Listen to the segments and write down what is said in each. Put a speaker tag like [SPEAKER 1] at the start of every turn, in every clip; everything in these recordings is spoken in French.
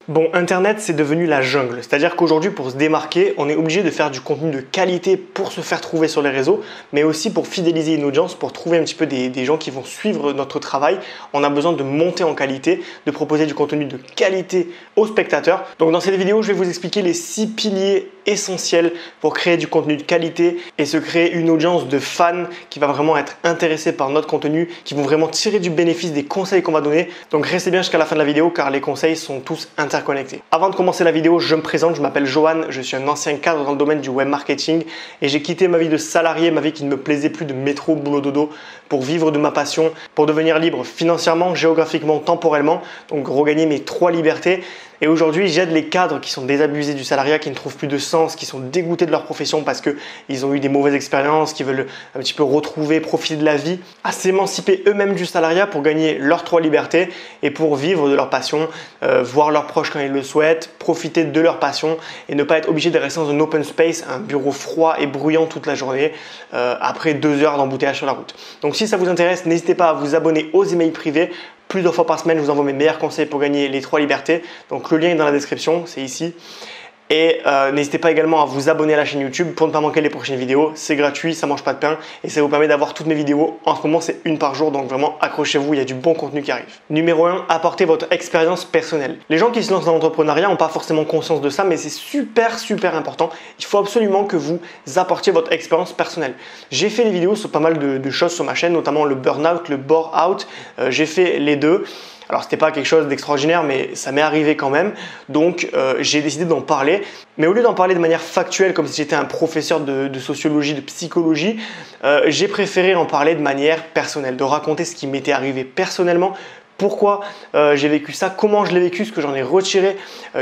[SPEAKER 1] Bon, Internet, c'est devenu la jungle. C'est-à-dire qu'aujourd'hui, pour se démarquer, on est obligé de faire du contenu de qualité pour se faire trouver sur les réseaux, mais aussi pour fidéliser une audience, pour trouver un petit peu des gens qui vont suivre notre travail. On a besoin de monter en qualité, de proposer du contenu de qualité aux spectateurs. Donc dans cette vidéo, je vais vous expliquer les 6 piliers essentiels pour créer du contenu de qualité et se créer une audience de fans qui va vraiment être intéressée par notre contenu, qui vont vraiment tirer du bénéfice des conseils qu'on va donner. Donc restez bien jusqu'à la fin de la vidéo car les conseils sont tous interconnectés. Avant de commencer la vidéo, je me présente, je m'appelle Johan, je suis un ancien cadre dans le domaine du web marketing et j'ai quitté ma vie de salarié, ma vie qui ne me plaisait plus, de métro, boulot, dodo, pour vivre de ma passion, pour devenir libre financièrement, géographiquement, temporellement, donc regagner mes 3 libertés. Et aujourd'hui, j'aide les cadres qui sont désabusés du salariat, qui ne trouvent plus de sens, qui sont dégoûtés de leur profession parce qu'ils ont eu des mauvaises expériences, qui veulent un petit peu retrouver, profiter de la vie, à s'émanciper eux-mêmes du salariat pour gagner leurs 3 libertés et pour vivre de leur passion, voir leurs proches quand ils le souhaitent, profiter de leur passion et ne pas être obligé de rester dans un open space, un bureau froid et bruyant toute la journée après 2 heures d'embouteillage sur la route. Donc si ça vous intéresse, n'hésitez pas à vous abonner aux emails privés. Plusieurs fois par semaine, je vous envoie mes meilleurs conseils pour gagner les 3 libertés. Donc le lien est dans la description, c'est ici. Et n'hésitez pas également à vous abonner à la chaîne YouTube pour ne pas manquer les prochaines vidéos. C'est gratuit, ça mange pas de pain et ça vous permet d'avoir toutes mes vidéos. En ce moment, c'est une par jour, donc vraiment accrochez-vous, il y a du bon contenu qui arrive. Numéro 1, apportez votre expérience personnelle. Les gens qui se lancent dans l'entrepreneuriat n'ont pas forcément conscience de ça, mais c'est super important. Il faut absolument que vous apportiez votre expérience personnelle. J'ai fait des vidéos sur pas mal de choses sur ma chaîne, notamment le burn-out, le bore-out. J'ai fait les deux. Alors c'était pas quelque chose d'extraordinaire, mais ça m'est arrivé quand même. Donc j'ai décidé d'en parler. Mais au lieu d'en parler de manière factuelle, comme si j'étais un professeur de sociologie, de psychologie, j'ai préféré en parler de manière personnelle, de raconter ce qui m'était arrivé personnellement. Pourquoi j'ai vécu ça, comment je l'ai vécu, ce que j'en ai retiré,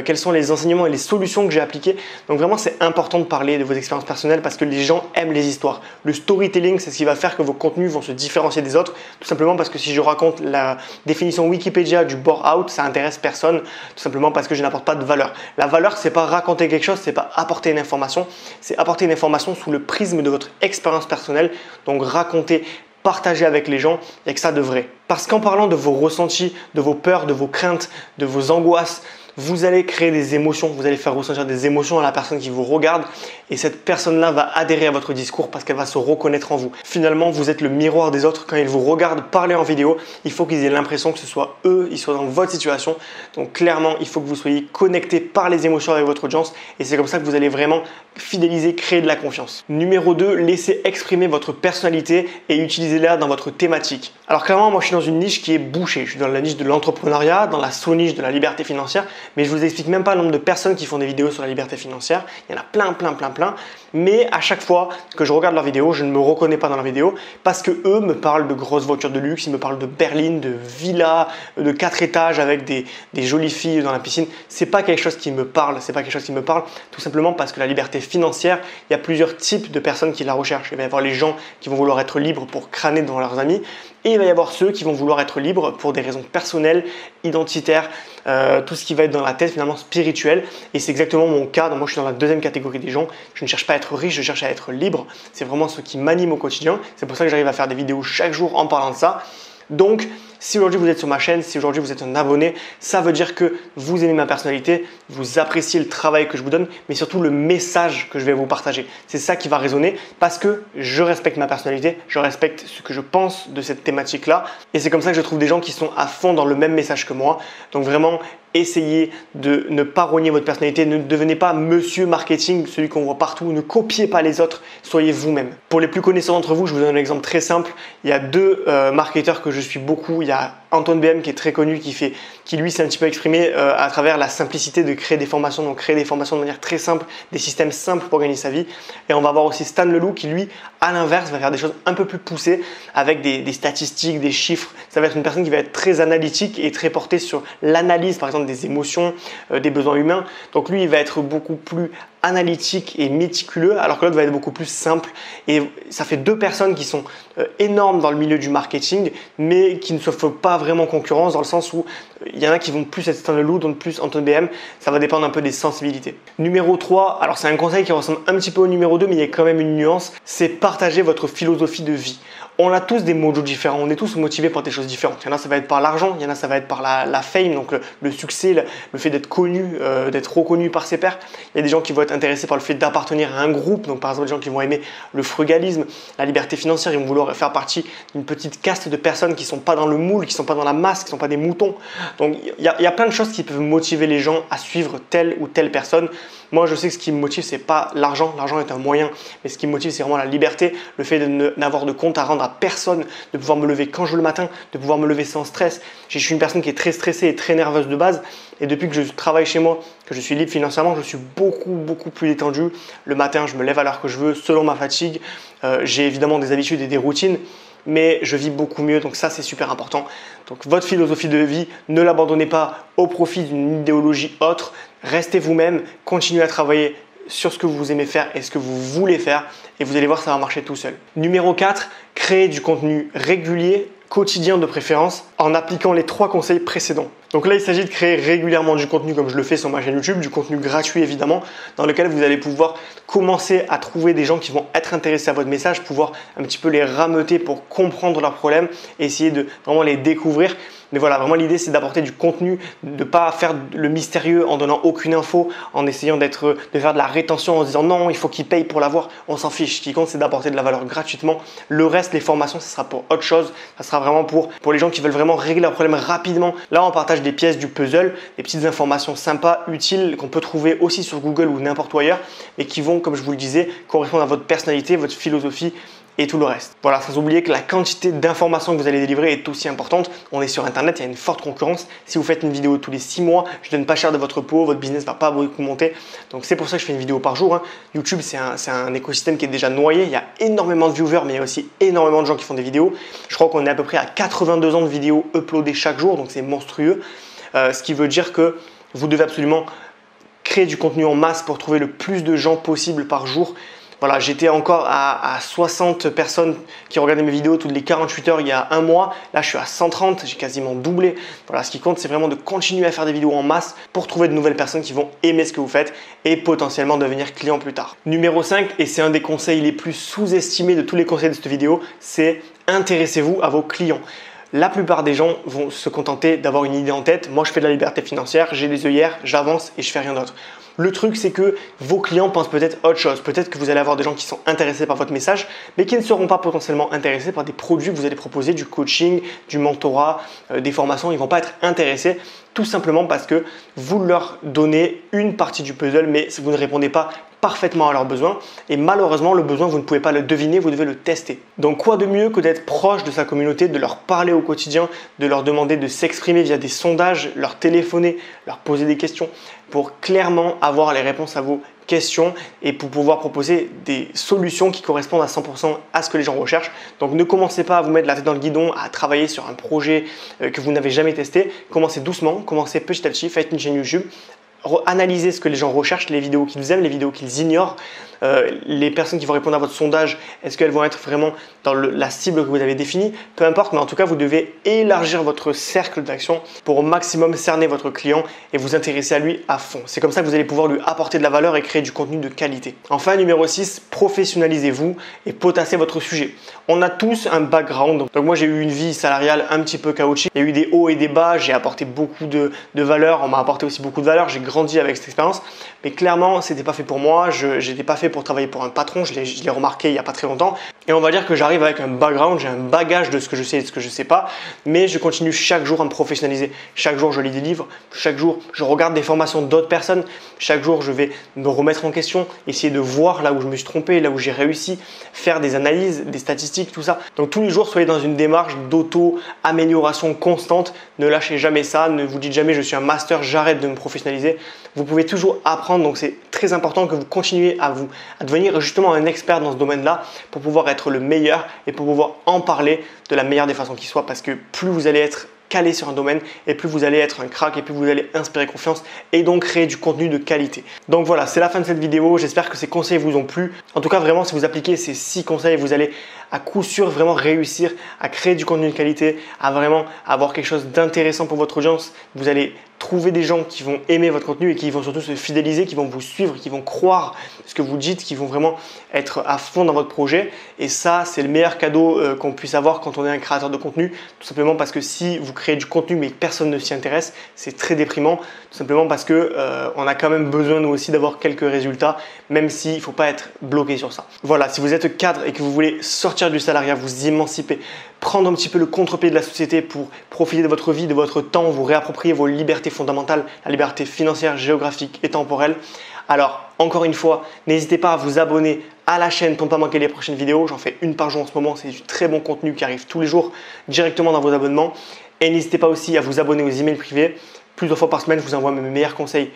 [SPEAKER 1] quels sont les enseignements et les solutions que j'ai appliquées. Donc vraiment, c'est important de parler de vos expériences personnelles parce que les gens aiment les histoires. Le storytelling, c'est ce qui va faire que vos contenus vont se différencier des autres. Tout simplement parce que si je raconte la définition Wikipédia du bore-out, ça intéresse personne. Tout simplement parce que je n'apporte pas de valeur. La valeur, c'est pas raconter quelque chose, c'est pas apporter une information. C'est apporter une information sous le prisme de votre expérience personnelle. Donc raconter, partager avec les gens, il n'y a que ça de vrai. Parce qu'en parlant de vos ressentis, de vos peurs, de vos craintes, de vos angoisses, vous allez créer des émotions, vous allez faire ressentir des émotions à la personne qui vous regarde et cette personne-là va adhérer à votre discours parce qu'elle va se reconnaître en vous. Finalement, vous êtes le miroir des autres. Quand ils vous regardent parler en vidéo, il faut qu'ils aient l'impression que ce soit eux, ils soient dans votre situation. Donc clairement, il faut que vous soyez connecté par les émotions avec votre audience et c'est comme ça que vous allez vraiment fidéliser, créer de la confiance. Numéro 2, laissez exprimer votre personnalité et utilisez-la dans votre thématique. Alors clairement, moi je suis dans une niche qui est bouchée. Je suis dans la niche de l'entrepreneuriat, dans la sous-niche de la liberté financière, mais je vous explique même pas le nombre de personnes qui font des vidéos sur la liberté financière. Il y en a plein. Mais à chaque fois que je regarde leurs vidéos, je ne me reconnais pas dans la vidéo parce que eux me parlent de grosses voitures de luxe, ils me parlent de berlines, de villas, de 4 étages avec des jolies filles dans la piscine. C'est pas quelque chose qui me parle, tout simplement parce que la liberté financière, il y a plusieurs types de personnes qui la recherchent. Il va y avoir les gens qui vont vouloir être libres pour crâner devant leurs amis et il va y avoir ceux qui vont vouloir être libres pour des raisons personnelles, identitaires, tout ce qui va être dans la tête finalement spirituel et c'est exactement mon cas. Donc moi je suis dans la deuxième catégorie des gens. Je ne cherche pas à être riche, je cherche à être libre. C'est vraiment ce qui m'anime au quotidien. C'est pour ça que j'arrive à faire des vidéos chaque jour en parlant de ça. Donc, si aujourd'hui vous êtes sur ma chaîne, si aujourd'hui vous êtes un abonné, ça veut dire que vous aimez ma personnalité, vous appréciez le travail que je vous donne, mais surtout le message que je vais vous partager. C'est ça qui va résonner parce que je respecte ma personnalité, je respecte ce que je pense de cette thématique-là. Et c'est comme ça que je trouve des gens qui sont à fond dans le même message que moi. Donc vraiment, essayez de ne pas rogner votre personnalité, ne devenez pas monsieur marketing, celui qu'on voit partout, ne copiez pas les autres, soyez vous-même. Pour les plus connaissants d'entre vous, je vous donne un exemple très simple. Il y a 2 marketeurs que je suis beaucoup. Il y a Antoine BM qui est très connu, qui lui s'est un petit peu exprimé à travers la simplicité de créer des formations, donc créer des formations de manière très simple, des systèmes simples pour gagner sa vie. Et on va avoir aussi Stan Leloup qui lui, à l'inverse, va faire des choses un peu plus poussées avec des statistiques, des chiffres. Ça va être une personne qui va être très analytique et très portée sur l'analyse, par exemple, des émotions, des besoins humains. Donc lui, il va être beaucoup plus analytique et méticuleux, alors que l'autre va être beaucoup plus simple. Et ça fait 2 personnes qui sont énormes dans le milieu du marketing, mais qui ne se font pas vraiment concurrence dans le sens où Il y en a qui vont plus être Stan Leloup, d'autres plus Antoine BM. Ça va dépendre un peu des sensibilités. Numéro 3, alors c'est un conseil qui ressemble un petit peu au numéro 2, mais il y a quand même une nuance, c'est partager votre philosophie de vie. On a tous des mojos différents, on est tous motivés par des choses différentes. Il y en a, ça va être par l'argent, il y en a, ça va être par la fame, donc le succès, le fait d'être connu, d'être reconnu par ses pairs. Il y a des gens qui vont être intéressés par le fait d'appartenir à un groupe, donc par exemple des gens qui vont aimer le frugalisme, la liberté financière, ils vont vouloir faire partie d'une petite caste de personnes qui ne sont pas dans le moule, qui ne sont pas dans la masse, qui ne sont pas des moutons. Donc il y a plein de choses qui peuvent motiver les gens à suivre telle ou telle personne. Moi, je sais que ce qui me motive, c'est pas l'argent. L'argent est un moyen, mais ce qui me motive, c'est vraiment la liberté, le fait de n'avoir de compte à rendre à personne, de pouvoir me lever quand je veux le matin, de pouvoir me lever sans stress. Je suis une personne qui est très stressée et très nerveuse de base. Et depuis que je travaille chez moi, que je suis libre financièrement, je suis beaucoup plus détendu. Le matin, je me lève à l'heure que je veux, selon ma fatigue. J'ai évidemment des habitudes et des routines, mais je vis beaucoup mieux, donc ça c'est super important. Donc votre philosophie de vie, ne l'abandonnez pas au profit d'une idéologie autre, restez vous-même, continuez à travailler sur ce que vous aimez faire et ce que vous voulez faire et vous allez voir, ça va marcher tout seul. Numéro 4, créez du contenu régulier, quotidien de préférence, en appliquant les 3 conseils précédents. Donc là, il s'agit de créer régulièrement du contenu comme je le fais sur ma chaîne YouTube, du contenu gratuit évidemment, dans lequel vous allez pouvoir commencer à trouver des gens qui vont être intéressés à votre message, pouvoir un petit peu les rameuter pour comprendre leurs problèmes, essayer de vraiment les découvrir. Mais voilà, vraiment l'idée c'est d'apporter du contenu, de ne pas faire le mystérieux en donnant aucune info, en essayant de faire de la rétention en se disant non, il faut qu'ils payent pour l'avoir, on s'en fiche. Ce qui compte c'est d'apporter de la valeur gratuitement. Le reste, les formations, ça sera pour autre chose, ça sera vraiment pour les gens qui veulent vraiment régler leurs problèmes rapidement. Là, on partage des pièces du puzzle, des petites informations sympas, utiles, qu'on peut trouver aussi sur Google ou n'importe où ailleurs, mais qui vont, comme je vous le disais, correspondre à votre personnalité, votre philosophie et tout le reste. Voilà, sans oublier que la quantité d'informations que vous allez délivrer est aussi importante. On est sur Internet, il y a une forte concurrence. Si vous faites une vidéo tous les 6 mois, je donne pas cher de votre peau, votre business va pas beaucoup monter. Donc c'est pour ça que je fais une vidéo par jour. YouTube, c'est un écosystème qui est déjà noyé. Il y a énormément de viewers, mais il y a aussi énormément de gens qui font des vidéos. Je crois qu'on est à peu près à 82 ans de vidéos uploadées chaque jour, donc c'est monstrueux. Ce qui veut dire que vous devez absolument créer du contenu en masse pour trouver le plus de gens possible par jour. Voilà, j'étais encore à 60 personnes qui regardaient mes vidéos toutes les 48 heures il y a un mois. Là, je suis à 130, j'ai quasiment doublé. Voilà, ce qui compte, c'est vraiment de continuer à faire des vidéos en masse pour trouver de nouvelles personnes qui vont aimer ce que vous faites et potentiellement devenir client plus tard. Numéro 5, et c'est un des conseils les plus sous-estimés de tous les conseils de cette vidéo, c'est intéressez-vous à vos clients. La plupart des gens vont se contenter d'avoir une idée en tête. Moi, je fais de la liberté financière, j'ai des œillères, j'avance et je fais rien d'autre. Le truc, c'est que vos clients pensent peut-être autre chose. Peut-être que vous allez avoir des gens qui sont intéressés par votre message, mais qui ne seront pas potentiellement intéressés par des produits que vous allez proposer, du coaching, du mentorat, des formations. Ils ne vont pas être intéressés tout simplement parce que vous leur donnez une partie du puzzle, mais vous ne répondez pas parfaitement à leurs besoins. Et malheureusement, le besoin, vous ne pouvez pas le deviner, vous devez le tester. Donc, quoi de mieux que d'être proche de sa communauté, de leur parler au quotidien, de leur demander de s'exprimer via des sondages, leur téléphoner, leur poser des questions pour clairement avoir les réponses à vos questions et pour pouvoir proposer des solutions qui correspondent à 100% à ce que les gens recherchent. Donc ne commencez pas à vous mettre la tête dans le guidon, à travailler sur un projet que vous n'avez jamais testé. Commencez doucement, commencez petit à petit, faites une chaîne YouTube. Analysez ce que les gens recherchent, les vidéos qu'ils aiment, les vidéos qu'ils ignorent, les personnes qui vont répondre à votre sondage, est-ce qu'elles vont être vraiment dans la cible que vous avez définie? Peu importe, mais en tout cas, vous devez élargir votre cercle d'action pour au maximum cerner votre client et vous intéresser à lui à fond. C'est comme ça que vous allez pouvoir lui apporter de la valeur et créer du contenu de qualité. Enfin, numéro 6, professionnalisez-vous et potassez votre sujet. On a tous un background. Donc moi, j'ai eu une vie salariale un petit peu chaotique. Il y a eu des hauts et des bas, j'ai apporté beaucoup de valeur, on m'a apporté aussi beaucoup de valeur, j'ai grandi avec cette expérience, mais clairement, c'était pas fait pour moi, je n'étais pas fait pour travailler pour un patron, je l'ai remarqué il n'y a pas très longtemps, et on va dire que j'arrive avec un background, j'ai un bagage de ce que je sais et de ce que je ne sais pas, mais je continue chaque jour à me professionnaliser, chaque jour je lis des livres, chaque jour je regarde des formations d'autres personnes, chaque jour je vais me remettre en question, essayer de voir là où je me suis trompé, là où j'ai réussi, faire des analyses, des statistiques, tout ça. Donc tous les jours, soyez dans une démarche d'auto-amélioration constante, ne lâchez jamais ça, ne vous dites jamais je suis un master, j'arrête de me professionnaliser. Vous pouvez toujours apprendre, donc c'est très important que vous continuiez à devenir justement un expert dans ce domaine-là pour pouvoir être le meilleur et pour pouvoir en parler de la meilleure des façons qui soit, parce que plus vous allez être calé sur un domaine et plus vous allez être un crack et plus vous allez inspirer confiance et donc créer du contenu de qualité. Donc voilà, c'est la fin de cette vidéo. J'espère que ces conseils vous ont plu. En tout cas, vraiment, si vous appliquez ces 6 conseils, vous allez à coup sûr vraiment réussir à créer du contenu de qualité, à vraiment avoir quelque chose d'intéressant pour votre audience. Vous allez trouver des gens qui vont aimer votre contenu et qui vont surtout se fidéliser, qui vont vous suivre, qui vont croire ce que vous dites, qui vont vraiment être à fond dans votre projet. Et ça, c'est le meilleur cadeau qu'on puisse avoir quand on est un créateur de contenu. Tout simplement parce que si vous créez du contenu mais que personne ne s'y intéresse, c'est très déprimant. Tout simplement parce que on a quand même besoin nous aussi d'avoir quelques résultats, même s'il ne faut pas être bloqué sur ça. Voilà, si vous êtes cadre et que vous voulez sortir du salariat, vous émanciper, prendre un petit peu le contre-pied de la société pour profiter de votre vie, de votre temps, vous réapproprier vos libertés fondamentales, la liberté financière, géographique et temporelle. Alors, encore une fois, n'hésitez pas à vous abonner à la chaîne pour ne pas manquer les prochaines vidéos. J'en fais une par jour en ce moment, c'est du très bon contenu qui arrive tous les jours directement dans vos abonnements. Et n'hésitez pas aussi à vous abonner aux emails privés. Plusieurs fois par semaine, je vous envoie mes meilleurs conseils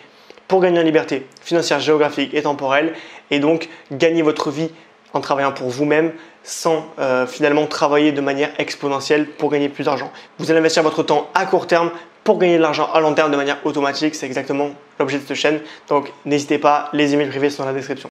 [SPEAKER 1] pour gagner en liberté financière, géographique et temporelle et donc gagner votre vie en travaillant pour vous-même sans finalement travailler de manière exponentielle pour gagner plus d'argent. Vous allez investir votre temps à court terme pour gagner de l'argent à long terme de manière automatique. C'est exactement l'objet de cette chaîne. Donc n'hésitez pas, les emails privés sont dans la description.